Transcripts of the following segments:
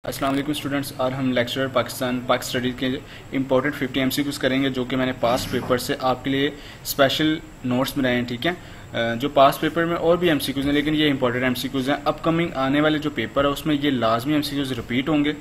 अस्सलाम वालेकुम स्टूडेंट्स। और हम लेक्चरर पाक स्टडीज़ के इंपॉर्टेंट 50 एमसीक्यूज करेंगे जो कि मैंने पास्ट पेपर से आपके लिए स्पेशल नोट्स बनाए हैं। ठीक है, जो पास्ट पेपर में और भी एमसीक्यूज हैं लेकिन ये इंपॉर्टेंट एमसीक्यूज हैं। अपकमिंग आने वाले जो पेपर है उसमें ये लाजमी एमसीक्यूज रिपीट होंगे।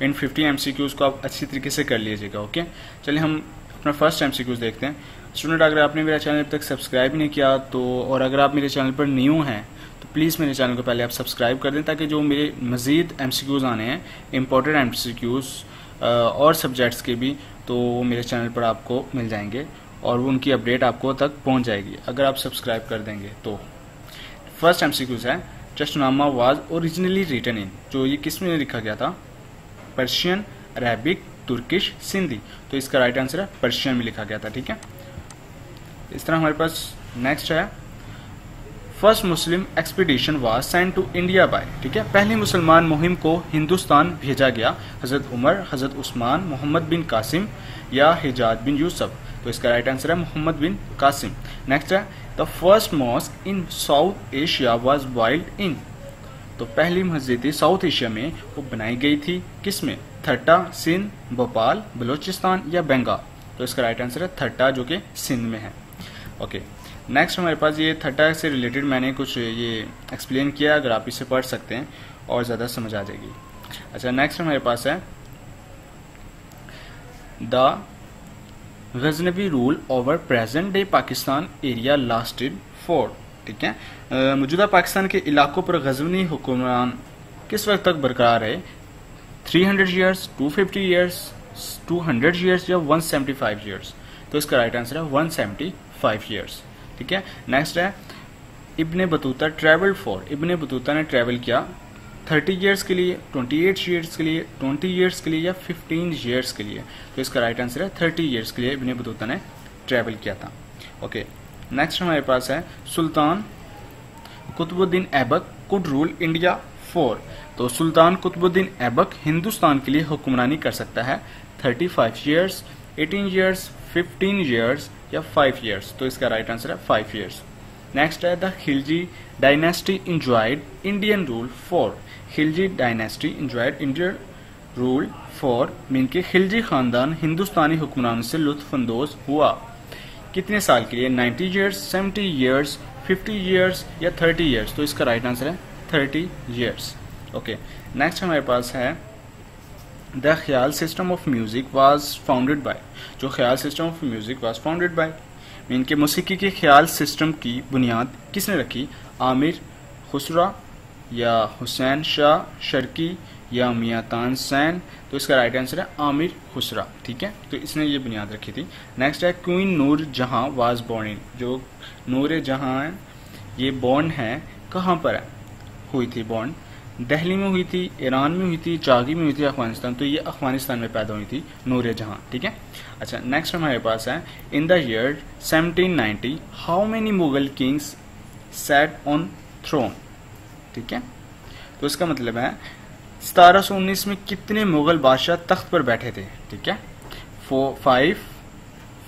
इन 50 एमसीक्यूज को आप अच्छी तरीके से कर लीजिएगा। ओके, चलिए हम अपना फर्स्ट एमसीक्यूज देखते हैं। स्टूडेंट, अगर आपने मेरा चैनल अब तक सब्सक्राइब नहीं किया तो, और अगर आप मेरे चैनल पर न्यू हैं तो प्लीज़ मेरे चैनल को पहले आप सब्सक्राइब कर दें ताकि जो मेरे मज़ीद एमसीक्यूज़ आने हैं, इंपॉर्टेंट एमसीक्यूज़ और सब्जेक्ट्स के भी, तो वो मेरे चैनल पर आपको मिल जाएंगे और वो उनकी अपडेट आपको तक पहुंच जाएगी अगर आप सब्सक्राइब कर देंगे तो। फर्स्ट एमसीक्यूज़ है, चश्तनामा वाज ओरिजिनली रिटन इन, जो ये किस में लिखा गया था? Persian, Arabic, Turkish, Sindhi. तो इसका राइट आंसर है पर्शियन में लिखा गया था। ठीक है, इस तरह हमारे पास नेक्स्ट है, first Muslim expedition was sent to India by. ठीक है, पहली मुसलमान मुहिम को हिंदुस्तान भेजा गया। हजरत उमर, हजरत उस्मान, मोहम्मद बिन कासिम या हिजाज बिन यूसुफ। तो इसका राइट आंसर है मोहम्मद बिन कासिम। नेक्स्ट है, the first mosque in south Asia was build in. तो पहली मस्जिद साउथ एशिया में वो बनाई गई थी किस में? थट्टा, सिंध, भोपाल, बलोचिस्तान या बंगाल। तो इसका राइट आंसर है थट्टा जो कि सिंध में है। ओके, नेक्स्ट हमारे पास ये थट्टा से रिलेटेड मैंने कुछ ये एक्सप्लेन किया, अगर आप इसे पढ़ सकते हैं और ज़्यादा समझ आ जाएगी। अच्छा, नेक्स्ट हमारे पास है, the Ghaznavi rule over present day Pakistan area lasted for. ठीक है, मौजूदा पाकिस्तान के इलाकों पर गजनवी हुक्मरान किस वक्त तक बरकरार है? 300 ईयर्स, 250 ईयर्स, 200 ईयर्स या 175 ईयर्स। तो इसका राइट आंसर है 175 ईयर्स। ठीक है, नेक्स्ट है, Ibn Battuta travel for. Ibn Battuta ने ट्रेवल किया 30 ईयर्स के लिए, 28 ईयर्स के लिए, 20 ईयर्स के लिए या 15 ईयर्स के लिए। तो इसका राइट आंसर है 30 ईयर्स के लिए इब्ने बतूता ने ट्रेवल किया था। ओके, नेक्स्ट हमारे पास है, Sultan Qutbuddin Aibak could rule India for. तो सुल्तान कुतुबुद्दीन ऐबक हिंदुस्तान के लिए हुक्मरानी कर सकता है 35 ईयर्स, 18 ईयर्स, 15 ईयर्स या 5 ईयर्स। तो इसका राइट आंसर है 5 ईयर्स। नेक्स्ट है, the Khilji dynasty enjoyed Indian rule for. Khilji dynasty enjoyed Indian rule for mean के खिलजी खानदान हिंदुस्तानी हुक्मरान से लुत्फानंदोज हुआ कितने साल के लिए? 90 ईयर्स, 70 ईयर्स, 50 ईयर्स या 30 ईयर्स। तो इसका राइट आंसर है 30 ईयर्स। ओके, नेक्स्ट हमारे पास है, द ख्याल system of music was founded by. जो ख्याल system of music was founded by mean के मौसीकी के ख्याल सिस्टम की बुनियाद किसने रखी? आमिर खुसरा या हुसैन शाह शर्की या मियां तानसेन। तो इसका राइट आंसर है आमिर खुसरा। ठीक है, तो इसने ये बुनियाद रखी थी। नेक्स्ट है, क्वीन नूर जहां वाज बोर्न इन। जो नूर जहां है ये बोर्न है, कहाँ पर है हुई थी बोर्न? दिल्ली में हुई थी, ईरान में हुई थी, चागी में हुई थी, अफगानिस्तान। तो ये अफगानिस्तान में पैदा हुई थी नूर जहां। ठीक है, अच्छा, नेक्स्ट हमारे पास है, in the year 1790 how many Mughal kings sat on throne. ठीक है, तो इसका मतलब है 1719 में कितने मुगल बादशाह तख्त पर बैठे थे? ठीक है, 5,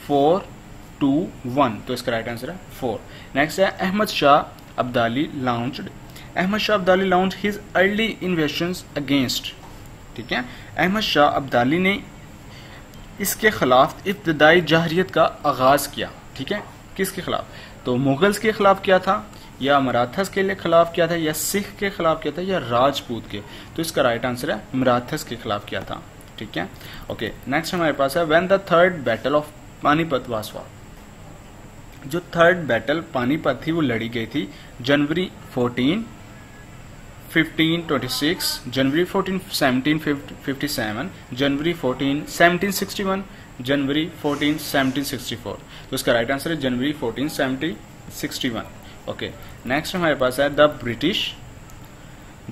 4, 2, 1। तो इसका राइट आंसर है 4। नेक्स्ट है, Ahmad Shah Abdali launched. Ahmad Shah Abdali launch his early invasions against. ठीक है, अहमद शाह अब्दाली ने इसके खिलाफ इब्तदाई जहरियत का आगाज किया। ठीक है, किसके खिलाफ? तो मुगल्स के खिलाफ किया था या मराठस के खिलाफ किया था या सिख के खिलाफ किया था या राजपूत के। तो इसका राइट आंसर है मराठस के खिलाफ किया था। ठीक है, ओके, नेक्स्ट हमारे पास है, when the third battle of Panipat was fought. जो थर्ड बैटल पानीपत थी वो लड़ी गई थी जनवरी 14, 1526, जनवरी 14, 1757, जनवरी 14, 1761, जनवरी 14, 1764। तो इसका राइट आंसर है जनवरी 14, 1761। ओके, नेक्स्ट हमारे पास है, the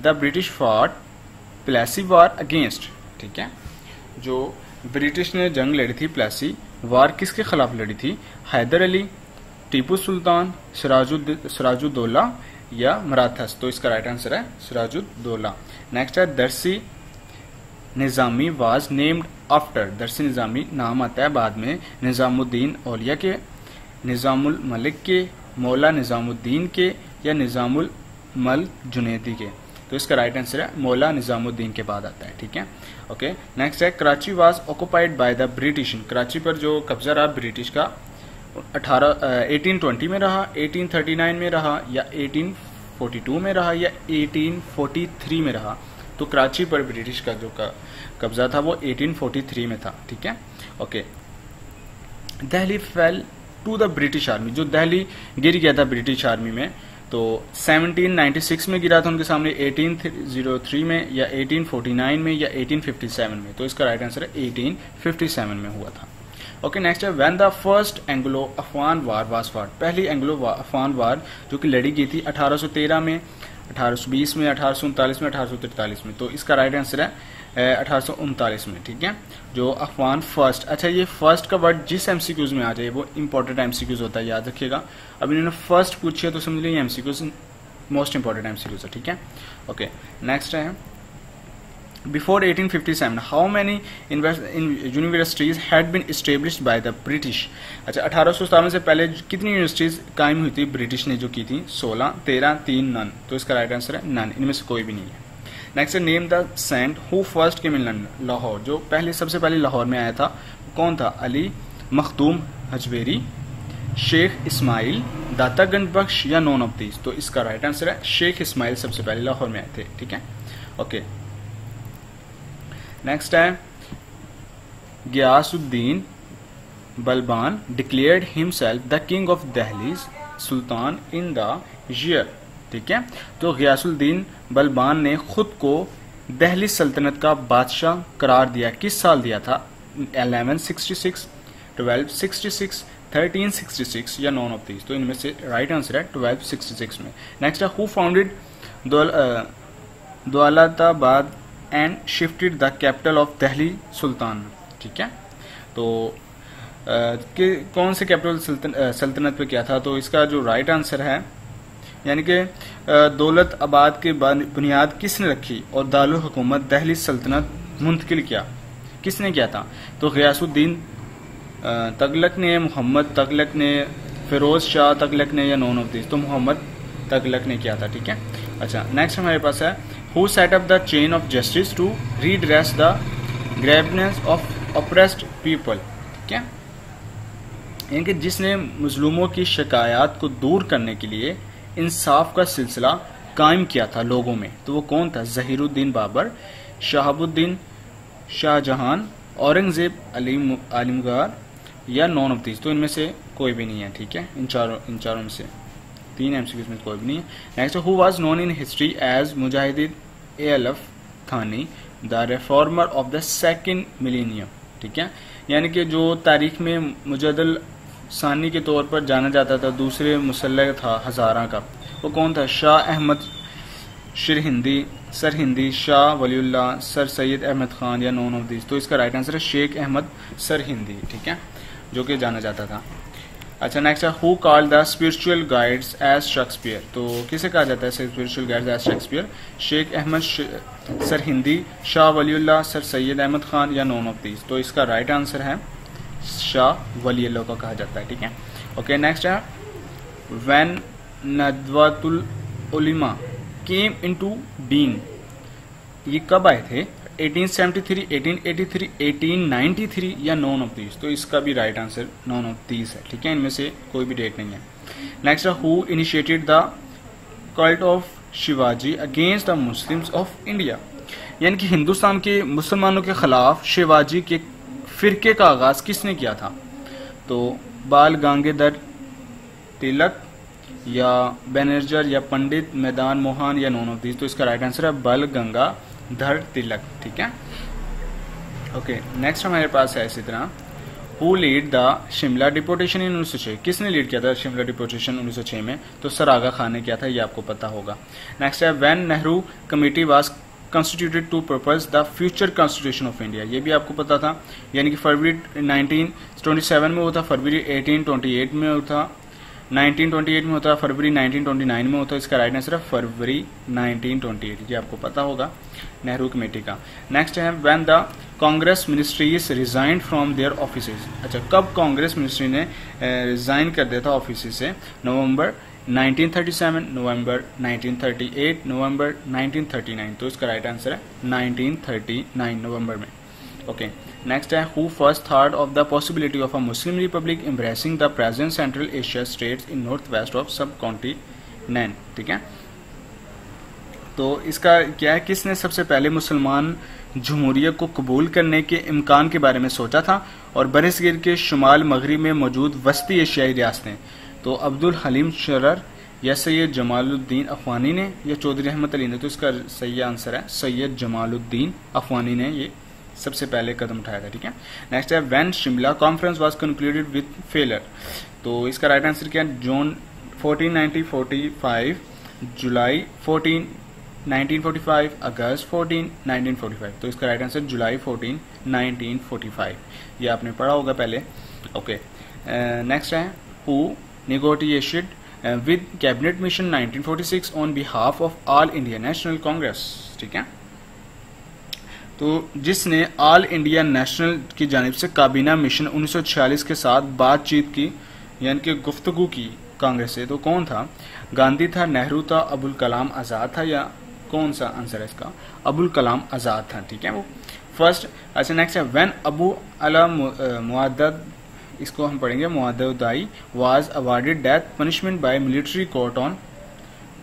British fought Plassey war against. ठीक है, जो ब्रिटिश ने जंग लड़ी थी प्लेसी वार किसके खिलाफ लड़ी थी? हैदर अली, टीपू सुल्तान, सिराजुद्दौला या मराठस। तो इसका राइट आंसर है सिराजुद्दौला। नेक्स्ट है, Darsi Nizami was named after. Darsi Nizami नाम आता है बाद में निजामुद्दीन औलिया के, निजामुल मलिक के, मौला निजामुद्दीन के या निजामुल मल जुनैदी के। तो इसका राइट आंसर है मौला निजामुद्दीन के बाद आता है, ठीक है। ओके, नेक्स्ट है Karachi was occupied by the British. Karachi पर जो कब्जा रहा ब्रिटिश का 1820 में रहा, 1839 में रहा, या 1842 में रहा, या 1843 में रहा। तो कराची पर ब्रिटिश का जो कब्जा था वो 1843 में था, ठीक है। Okay, Delhi fell to the British army. जो दिल्ली गिर गया था ब्रिटिश आर्मी में, तो 1796 में गिरा था उनके सामने, 1803 में, या 1849 में, या 1857 में। तो इसका राइट आंसर है 1857 में हुआ था। ओके, नेक्स्ट है when the first Anglo Afghan war was fought. पहली एंग्लो अफगान वार जो कि लड़ी गई थी 1813 में, 1820 में, 1839 में, 1843 में। तो इसका राइट आंसर है 1839 में, ठीक है। जो अफगान फर्स्ट, अच्छा ये फर्स्ट का वर्ड जिस एमसीक्यूज में आ जाए वो इंपॉर्टेंट एमसीक्यूज होता है, याद रखिएगा। अब इन्होंने फर्स्ट पूछी है तो समझ लीजिए एमसीक्यूज मोस्ट इंपॉर्टेंट एमसीक्यूज है, ठीक है। ओके, नेक्स्ट है before 1857 how many universities had been established by the British. अच्छा, 1857 से पहले कितनी यूनिवर्सिटीज कायम हुई थी ब्रिटिश ने जो की थी? 16, 13, 3, नन। तो इसका राइट आंसर है नन, इनमें से कोई भी नहीं है। नेक्स्ट है name the saint who first came in London. Lahore, जो पहले सबसे पहले लाहौर में आया था कौन था? अली मखदूम हजवेरी, शेख इस्माइल, दाता गंज बख्श, या नॉन ऑफ दीज। तो इसका राइट आंसर है शेख इस्माइल सबसे पहले लाहौर में आए थे, ठीक है। ओके, नेक्स्ट है Ghiyasuddin Balban declared himself the king of दहलीज सुल्तान इन द ईयर, ठीक है। तो गियासुद्दीन बलबान ने खुद को दहली सल्तनत का बादशाह करार दिया, किस साल दिया था? 1166, 1266, 1366, या नॉन ऑफ दीज। तो इनमें से राइट आंसर है 1266 में। नेक्स्ट है who founded Daulatabad and shifted the capital of Delhi sultan, ठीक है। तो कौन से कैपिटल सल्तनत पे क्या था? तो इसका जो राइट आंसर है यानी कि दौलताबाद की बुनियाद किसने रखी और दारुल हुकूमत दहली सल्तनत मुंतकिल किया, किसने किया था? तो गियासुद्दीन तगलक ने, मोहम्मद तगलक ने, फिरोज शाह तगलक ने, या नॉन ऑफ दिस। तो मोहम्मद तगलक ने किया था, ठीक है। अच्छा, नेक्स्ट हमारे पास है who set up the chain of justice to redress the grievance of oppressed people, ठीक है। यानी कि जिसने मजलूमों की शिकायत को दूर करने के लिए इंसाफ का सिलसिला कायम किया था लोगों में, तो वो कौन था? जहीरुद्दीन बाबर, शहाबुद्दीन शाहजहान, औरंगजेब आलिमगार, या नॉन ऑफ दीज। तो इनमें से कोई भी नहीं है, ठीक है। इन चारों में से 3 एमसीक्यूज में कोई भी नहीं है। Next, who was known in history as Mujaddid Alf Thani the reformer of the second millennium, ठीक है। यानी कि जो तारीख में मुजद्दिद सानी के तौर पर जाना जाता था, दूसरे मुसल्लह था हजारा का, वो कौन था? शाह अहमद सरहिंदी, शाह वलीउल्लाह, सर सैयद अहमद खान, या नॉन ऑफ दिस। तो इसका राइट आंसर है शेख अहमद सरहिंदी, ठीक है, जो कि जाना जाता था। अच्छा, नेक्स्ट है who called the spiritual guides as Shakespeare. तो किसे कहा जाता है spiritual guides as Shakespeare? Sheikh Ahmad Sirhindi, Shah Waliullah, Sir Syed Ahmad Khan, या नॉन ऑफ दिस। तो इसका राइट आंसर है शाह वलीउल्लाह को कहा जाता है, ठीक है। ओके, नेक्स्ट है व्हेन नदवतुल उलमा केम इनटू बीइंग, ये कब आए थे? 1873, 1883, 1893, या नॉन ऑफ दीज। तो इसका भी right answer none of these है, ठीक है। इनमें से कोई भी डेट नहीं है। नेक्स्ट है who initiated the cult of Shivaji against the Muslims of India. यानी कि हिंदुस्तान के मुसलमानों के खिलाफ शिवाजी के फिरके का आगाज किसने किया था? तो बाल गंगाधर तिलक, या बैनर्जर, या पंडित मैदान मोहन, या नॉन ऑफ दीज। तो इसका राइट आंसर है बाल गंगाधर तिलक, ठीक है। ओके, नेक्स्ट हमारे पास है इसी तरह who lead the Shimla deputation in 1906। किसने लीड किया था शिमला डिपोटेशन 1906 में? तो सर आगा खान ने किया था, ये आपको पता होगा। नेक्स्ट है when Nehru committee was constituted to propose the future constitution of India. ये भी आपको पता था, यानी कि फरवरी 1927 में होता, फरवरी 1828 में होता, 1928 में होता, फरवरी 1929 में होता। इसका राइट आंसर है फरवरी 1928, ये आपको पता होगा नेहरू कमेटी का। नेक्स्ट है when the Congress ministries resigned from their offices. अच्छा, कब कांग्रेस मिनिस्ट्री ने रिजाइन कर दिया था ऑफिस से? नवंबर 1937 नवंबर, 1938 नवंबर, 1939। तो इसका राइट आंसर है 1939 नवंबर में। ओके, नेक्स्ट है who first thought of the possibility of a Muslim republic embracing the present central Asia states in north west of subcontinent. ठीक है, तो इसका क्या है, किसने सबसे पहले मुसलमान जमहूरियत को कबूल करने के इम्कान के बारे में सोचा था और बरसगीर के शुमाल मगरिब में मौजूद वस्ती एशियाई रियासतें। तो अब्दुल हलीम शरर या सैयद जमालुद्दीन अफगानी ने या चौधरी अहमद अली ने। तो इसका सही आंसर है सैयद जमालुद्दीन अफगानी ने ये सबसे पहले कदम उठाया था। ठीक है, नेक्स्ट है when Shimla conference was concluded with failure. तो इसका राइट आंसर क्या है, जून 14 1945, जुलाई 14 1945, अगस्त 14 1945। तो इसका राइट आंसर जुलाई 14 1945, ये आपने पढ़ा होगा पहले। ओके, नेक्स्ट है who negotiated with cabinet mission 1946 on behalf of All India National Congress. ठीक है, तो जिसने ऑल इंडिया नेशनल की जानिब से काबीना मिशन 1946 के साथ बातचीत की यानी कि गुफ्तगू की कांग्रेस से, तो कौन था? गांधी था, नेहरू था, अबुल कलाम आजाद था, या कौन सा आंसर है इसका? अबुल कलाम आजाद था। ठीक है, वो फर्स्ट। अच्छा, नेक्स्ट है व्हेन अबू अला मुअद्दद, इसको हम पढ़ेंगे मुअद्ददाई, was awarded death punishment by military court on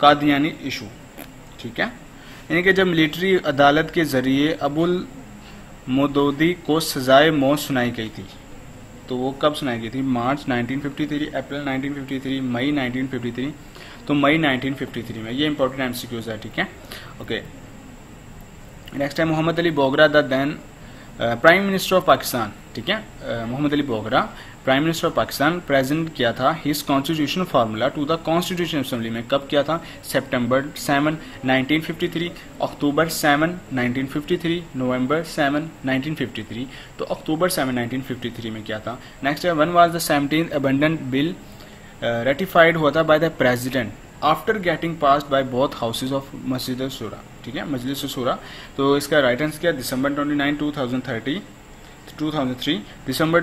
Qadiani issue. ठीक है, यानी कि जब मिलिट्री अदालत के जरिए अबुल मुदौदी को सजाए मौत सुनाई गई थी, तो वो कब सुनाई गई थी? मार्च 1953, अप्रैल 1953, मई 1953। तो मई 1953 में। ये इंपॉर्टेंट एमसीक्यूज है। ठीक है, ओके, नेक्स्ट है Mohammad Ali Bogra the then prime minister of Pakistan. ठीक है, Mohammad Ali Bogra prime minister of Pakistan present किया था his constitutional formula to the constitution assembly में। कब किया था? सितंबर 7 1953, अक्टूबर 7 1953, नवंबर 7 1953। तो अक्टूबर 7 1953 में किया था। नेक्स्ट है one was the 17th amendment bill ratified हुआ था by the president after getting passed by both houses of मस्जिद शूरा। ठीक है, मजलिस शूरा। तो इसका राइट आंसर क्या? दिसंबर 29 2003, दिसंबर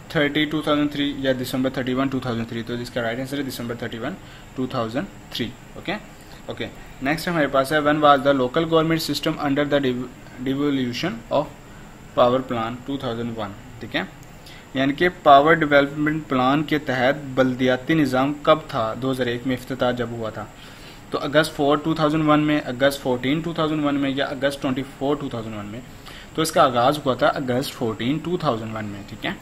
30 2003 या दिसंबर 31 2003। तो इसका राइट आंसर है दिसंबर 31 2003। ओके, ओके, नेक्स्ट हमारे पास है when was the local government system under the devolution of power plan 2001। ठीक है, यानी कि पावर डेवलपमेंट प्लान के तहत बल्दियाती निज़ाम कब था? 2001 में इफ्तिताह जब हुआ था। तो अगस्त 4 2001 में, अगस्त 14 2001 में, या अगस्त 24 2001 में। तो इसका आगाज हुआ था अगस्त 14 2001 में। ठीक है,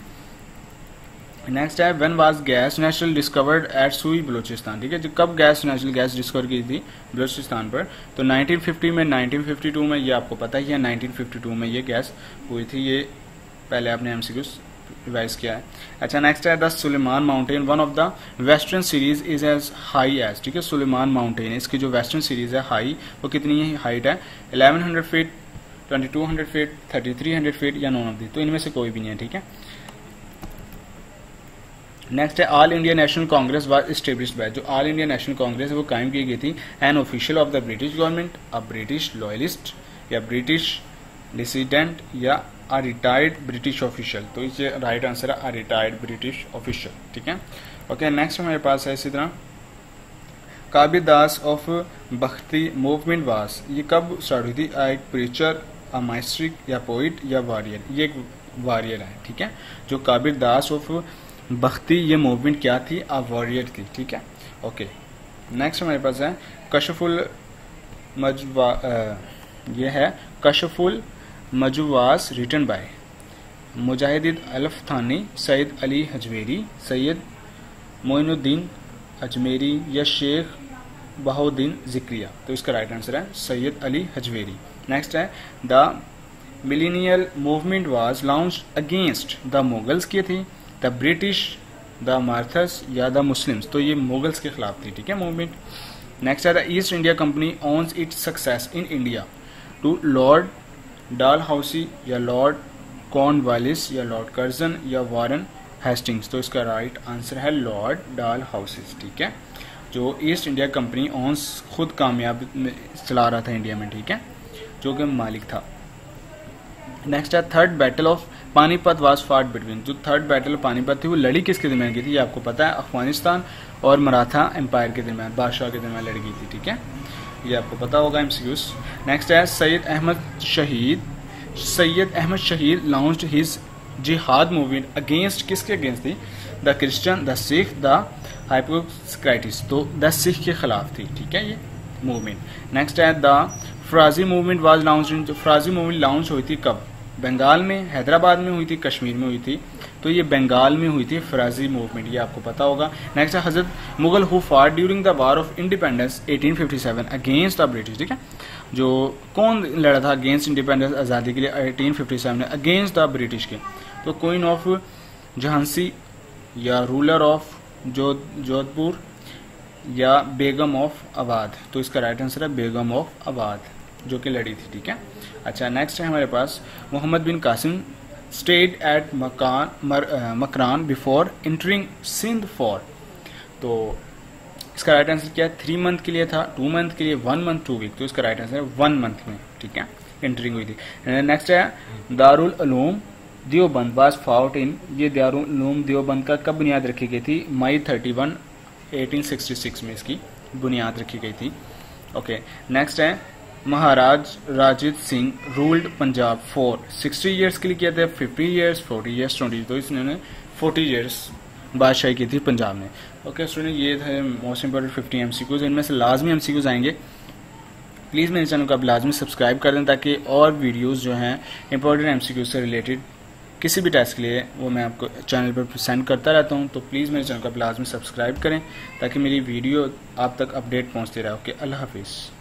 नेक्स्ट है when was gas natural discovered at Sui Balochistan. ठीक है, जो कब नेचुरल गैस डिस्कवर की थी बलूचिस्तान पर? तो 1950 में, 1952 में, ये आपको पता ही है 1952 में ये गैस हुई थी। ये पहले आपने एमसीक्यू रिवाइज किया है। अच्छा, नेक्स्ट है the Sulaiman mountain one of the western series is as high as. ठीक है, सुलेमान माउंटेन इसकी जो वेस्टर्न सीरीज है हाई, वो कितनी हाइट है? 1100 फीट, 2200 फीट, 3300 फीट, या नॉन ऑफ दी। तो इनमें से कोई भी नहीं है। ठीक है, नेक्स्ट है all India National Congress was established by. जो ऑल इंडिया नेशनल कांग्रेस है वो कायम की गई थी an official of the British government, a British loyalist, या ब्रिटिश डिसिडेंट, या अ रिटायर्ड ब्रिटिश ऑफिशियल। तो इसे राइट आंसर है अ रिटायर्ड ब्रिटिश ऑफिशियल। ठीक है, ओके, नेक्स्ट हमारे पास है इसी तरह काबिर दास ऑफ बख्ती मूवमेंट वास। ये कब स्टार्ट हुई थी? एक प्रीचर, अ माइस्ट्रिक, या पोइट, या वॉरियर। ये एक वॉरियर है। ठीक है, जो काबिर दास ऑफ बख्ती ये मूवमेंट क्या थी? अ वॉरियर थी। ठीक है, ओके, नेक्स्ट हमारे पास है कशफुल मजवा, ये है कशफुल मजुवास रिटन बाय मुजाहिद अल्फ थानी, सैयद अली हजवेरी, सैयद मोइनुद्दीन अजमेरी, या शेख बहाउद्दीन जिक्रिया। तो इसका राइट आंसर है सैयद अली हजवेरी। नेक्स्ट है the millennial movement was launched against the Mughals की थी, द ब्रिटिश, द मार्थस, या द मुस्लिम्स। तो ये मुगल्स के खिलाफ थी। ठीक है, मूवमेंट। नेक्स्ट है the East India Company owns its success in India to Lord Dalhousie, या लॉर्ड कॉर्नवालिस, या लॉर्ड कर्जन, या वारन हेस्टिंग्स। तो इसका राइट आंसर है लॉर्ड डालहाउसी। ठीक है, जो ईस्ट इंडिया कंपनी ओन्स खुद कामयाब चला रहा था इंडिया में। ठीक है, जो कि मालिक था। नेक्स्ट है third battle of Panipat was फाट बिटवीन, जो थर्ड बैटल ऑफ पानीपत थी वो लड़ी किसके दरमियान की थी, ये आपको पता है, अफगानिस्तान और मराठा एम्पायर के दरमियान, बादशाह के दरमियान लड़ी गई थी, ठीक है, ये आपको पता होगा एमसीक्यूज। नेक्स्ट है Syed Ahmad Shahid launched his jihad movement against, किसके अगेंस्ट थी, the Christian, the Sikh, the hypocrites, तो द सिख के खिलाफ थी, ठीक है, ये मूवमेंट। नेक्स्ट है the Faraizi movement was launch, Faraizi movement launch हुई थी कब, बंगाल में, हैदराबाद में हुई थी, कश्मीर में हुई थी, तो ये बंगाल में हुई थी फराजी मूवमेंट, ये आपको पता होगा। नेक्स्ट है हजरत मुगल हु फाट during the war of independence 1857 against the British, ठीक है, जो कौन लड़ा था अगेंस्ट इंडिपेंडेंस, आज़ादी के लिए 1857 में, अगेंस्ट द ब्रिटिश के, तो क्वीन ऑफ झांसी या रूलर ऑफ जोधपुर या बेगम ऑफ आबाद, तो इसका राइट आंसर है बेगम ऑफ आबाद, जो कि लड़ी थी, ठीक है। अच्छा, नेक्स्ट है हमारे पास Muhammad bin Qasim stayed at Makran before entering Sindh for, तो इसका राइट आंसर क्या है, 3 मंथ के लिए था, 2 मंथ के लिए, 1 मंथ 2 वीक, तो इसका राइट आंसर है 1 मंथ में, ठीक है, एंटरिंग हुई थी। नेक्स्ट है दारुल उलूम देवबंद वाज फाउट इन, ये दारुल उलूम देवबंद का कब बुनियाद रखी गई थी, मई 31 1866 में इसकी बुनियाद रखी गई थी। ओके, नेक्स्ट है Maharaj Ranjit Singh ruled Punjab for 60 years के लिए किया था, 50 ईयर्स, 40 ईयर्स, 20, तो इसने 40 ईयर्स बादशाही की थी पंजाब में। ओके स्टूडेंट, ये थे मोस्ट इंपोर्टेंट 50 एमसीक्यूज, इनमें से लाजमी एमसीक्यूज आएंगे। प्लीज़ मेरे चैनल को आप लाजमी सब्सक्राइब कर दें ताकि और वीडियोस जो हैं इंपॉर्टेंट एमसीक्यूज से रिलेटेड किसी भी टेस्ट के लिए वो मैं आपको चैनल पर सेंड करता रहता हूँ, तो प्लीज़ मेरे चैनल को आप लाजमी सब्सक्राइब करें ताकि मेरी वीडियो आप तक अपडेट पहुँचती रहे। ओके, अल्लाह हाफिज़।